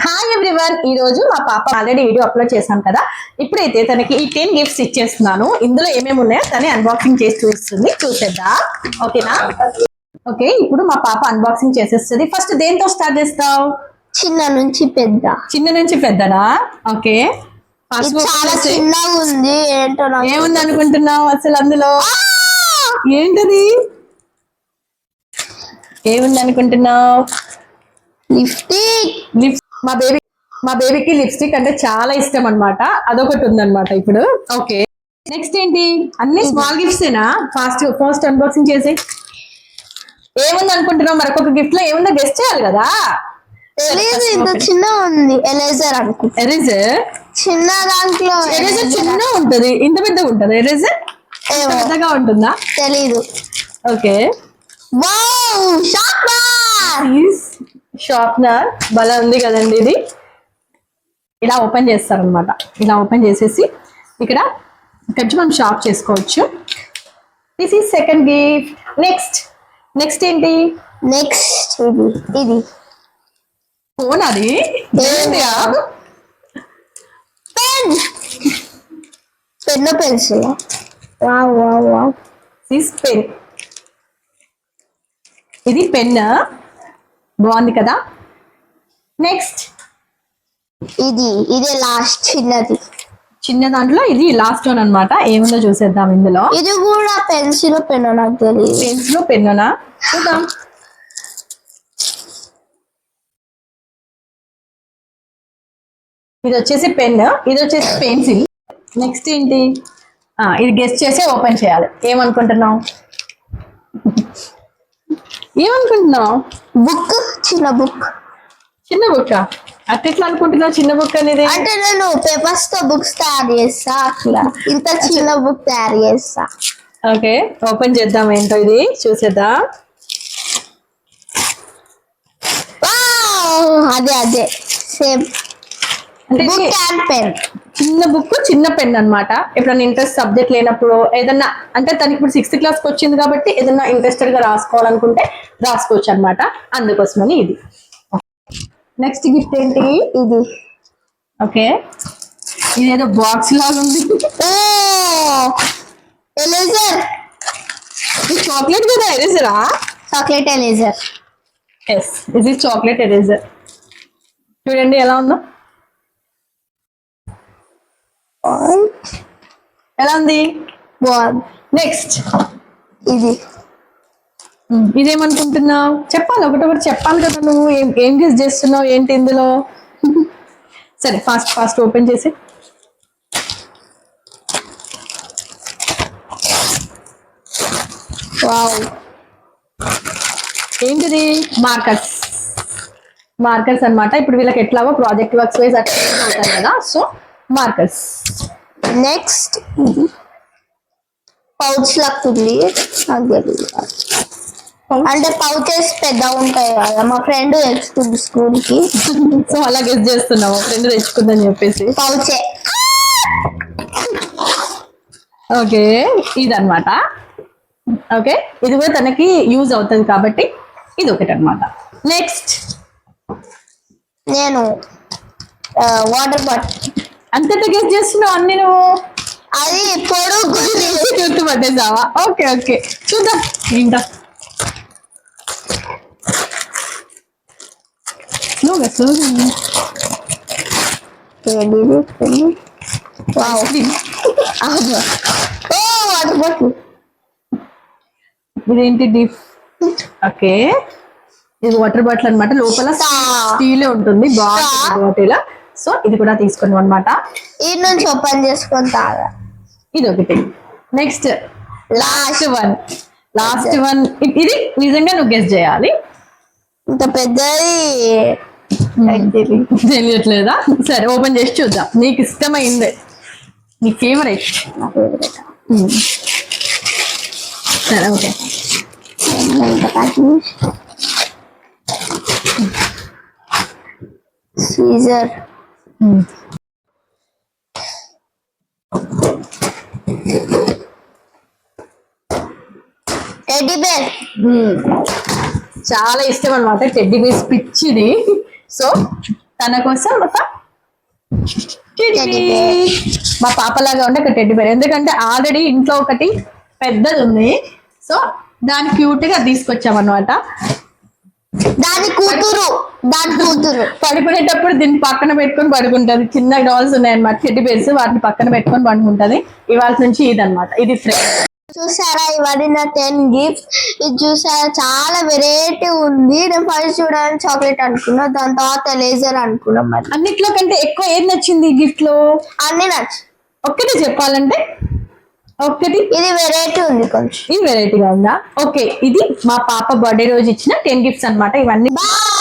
Hi everyone, ఈ రోజు మా పాప ఆల్రెడీ వీడియో అప్లోడ్ చేశాం కదా. ఇప్పుడైతే తనకి ఈ 10 గిఫ్ట్స్ ఇచ్చేస్తున్నాను. ఇందులో ఏమేమి ఉన్నాయో తనే అన్బాక్సింగ్ చేసి చూపిస్తుంది, చూసేద్దా? ఓకేనా? ఓకే, ఇప్పుడు మా పాప అన్బాక్సింగ్ చేసేస్తుంది. ఫస్ట్ దేంతో స్టార్ట్ చేస్తావు? చిన్న నుంచి పెద్ద. చిన్న నుంచి పెద్దనా? ఓకే, చాలా చిన్నగా ఉంది. ఏంటో ఏముంది అనుకుంటున్నావు అసలు అందులో? ఏంటది? ఏముంది అనుకుంటున్నావు? లిప్స్టిక్. మా బేబీకి లిప్స్టిక్ అంటే చాలా ఇష్టం అన్నమాట. అదొకటి ఉందన్నమాట ఇప్పుడు. ఓకే, నెక్స్ట్ ఏంటి? అన్ని స్మాల్ గిఫ్ట్స్ ఏనా? ఫస్ట్ అన్బాక్సింగ్ చేసి ఏముంది అనుకుంటున్నావు? మరొక గిఫ్ట్ లో ఏముందో గెస్ట్ చేయాలి కదా. తెలీదు, ఇంత చిన్న ఉంది. ఎరేజర్ అనుకుంటా. ఎరేజర్ చిన్న దాంట్లో ఎరేజర్ చిన్న ఉంటది, ఇంత పెద్దగా ఉంటది. ఎరేజర్ పెద్దగా ఉంటుందా? తెలీదు. ఓకే, వావ్, షార్ప్నర్ భలే ఉంది కదండి. ఇది ఇలా ఓపెన్ చేస్తారనమాట. ఇలా ఓపెన్ చేసేసి ఇక్కడ మనం షార్ప్ చేసుకోవచ్చు. This is second gift. Next ఏంటి? నెక్స్ట్ ఇది ఫోన్. అది pen pencil. Wow wow wow, this pen. ఇది పెన్ బాగుంది కదా. నెక్స్ట్ ఇదే లాస్ట్ చిన్న దాంట్లో ఇది లాస్ట్ వన్ అనమాట. ఏముందో చూసేద్దాం ఇందులో. ఇది కూడా పెన్సిల్ పెన్, నాకు తెలియదు. పెన్సిల్ పెన్నా చూద్దాం. ఇది వచ్చేసి పెన్, ఇది వచ్చేసి పెన్సిల్. నెక్స్ట్ ఏంటి? ఇది గెస్ట్ చేసి ఓపెన్ చేయాలి. ఏమనుకుంటున్నావు? బుక్. చిన్న బుక్ అట్లా అనుకుంటున్నావు? చిన్న బుక్ అనేది అంటే నేను పేపర్స్ తో బుక్స్ తయారు చేస్తా, అట్లా ఇంత చిన్న బుక్ తయారు చేస్తా. ఓకే, ఓపెన్ చేద్దాం. ఏంటో ఇది చూసేద్దాం. అదే సేమ్ బుక్ అండ్ పెన్. చిన్న బుక్, చిన్న పెన్ అనమాట. ఎప్పుడైనా ఇంట్రెస్ట్ సబ్జెక్ట్ లేనప్పుడు ఏదన్నా, అంటే తనకి ఇప్పుడు 6th క్లాస్కి వచ్చింది కాబట్టి ఏదన్నా ఇంట్రెస్టెడ్ గా రాసుకోవాలనుకుంటే రాసుకోవచ్చు అనమాట. అందుకోసమని ఇది. నెక్స్ట్ గిఫ్ట్ ఏంటి? ఇది. ఓకే, ఇదేదో బాక్స్ లాగా ఉంది. ఎరేజర్. ఇది చాక్లెట్ కదా? ఎరేజరా? Chocolate eraser. ఎస్, ఇది చాక్లెట్ ఎరేజర్. చూడండి ఎలా ఉందో. ఎలా ఉంది? బాగుంది. నెక్స్ట్ ఇదేమనుకుంటున్నావు? చెప్పాలి, ఒకటొకటి చెప్పాలి కదా. నువ్వు ఏం గెస్ చేస్తున్నావు? ఏంటి ఇందులో? సరే, ఫాస్ట్ ఓపెన్ చేసి. వావ్, ఏంటిది? మార్కర్స్ అన్నమాట. ఇప్పుడు వీళ్ళకి ఎట్లాగో ప్రాజెక్ట్ వర్క్స్ వైజ్ అట్లా అవుతారు కదా, సో మార్కర్స్. నెక్స్ట్ పౌచ్ లాక్కుంది. అంటే పౌచెస్ పెద్ద ఉంటాయి కదా, మా ఫ్రెండ్ తెచ్చుకుంది స్కూల్ కి. సో అలా గెస్ చేస్తున్నావు ఫ్రెండ్ తెచ్చుకుందని చెప్పేసి. పౌచే. ఓకే, ఇదన్నమాట. ఓకే, ఇది కూడా తనకి యూజ్ అవుతుంది కాబట్టి ఇది ఒకటి అనమాట. నెక్స్ట్ నేను వాటర్ బాటిల్. అంతటా గెస్ చేస్తున్నావు అన్ని నువ్వు. అది పొడుగు గుర్తుపట్టేసావా? ఓకే, చూద్దాం ఏంటా. Water bottle. ఇదేంటి? ఓకే, ఇది వాటర్ బాటిల్ అనమాట. లోపల స్టీల్ ఉంటుంది, బాగుంటుంది బాటిల్. సో ఇది కూడా తీసుకున్నాం అనమాట. ఈ నుంచి ఓపెన్ చేసుకొని తాగా. ఇది ఒకటి. Next last one. ఇది నిజంగా నువ్వు గెస్ చేయాలి. ఇంత పెద్దది తెలియట్లేదా? సరే, ఓపెన్ చేసి చూద్దాం. నీకు ఇష్టమైంది, నీ ఫేవరెట్. సరే, ఓకే. సీజర్. Teddy bear. చాలా ఇష్టం అనమాట టెడ్డీ బేర్స్, పిచ్చిది. సో తన కోసం ఒక టెడ్డీ Teddy బేర్. మా పాపలాగా ఉండే ఒక టెడ్డీ బేర్, ఎందుకంటే ఆల్రెడీ ఇంట్లో ఒకటి పెద్దది ఉంది, సో దాన్ని క్యూట్ గా తీసుకొచ్చామన్నమాట. దాని కూతురు పడుకునేటప్పుడు దీన్ని పక్కన పెట్టుకొని పడుకుంటది. చిన్న డాల్స్ ఉన్నాయన్నమాట, టెడ్డీ బేర్స్, వాటిని పక్కన పెట్టుకొని పడుకుంటది. ఇవాళ నుంచి ఇది అన్నమాట, ఇది ఫ్రెండ్. చూసారా ఇవన్నీ నా 10 గిఫ్ట్స్. ఇది చూసారా చాలా వెరైటీ ఉంది. నేను ఫస్ట్ చూడడానికి చాక్లెట్ అనుకున్నా, దాని తర్వాత లేజర్ అనుకున్నాం. మరి అన్నిట్లో కంటే ఎక్కువ ఏది నచ్చింది గిఫ్ట్ లో? అన్ని నచ్చు. ఒక్కటి చెప్పాలంటే ఒక్కటి ఇది వెరైటీ ఉంది కొంచెం. ఇది వెరైటీగా ఉందా? ఓకే, ఇది మా పాప బర్త్డే రోజు ఇచ్చిన 10 గిఫ్ట్స్ అన్నమాట ఇవన్నీ. బాయ్.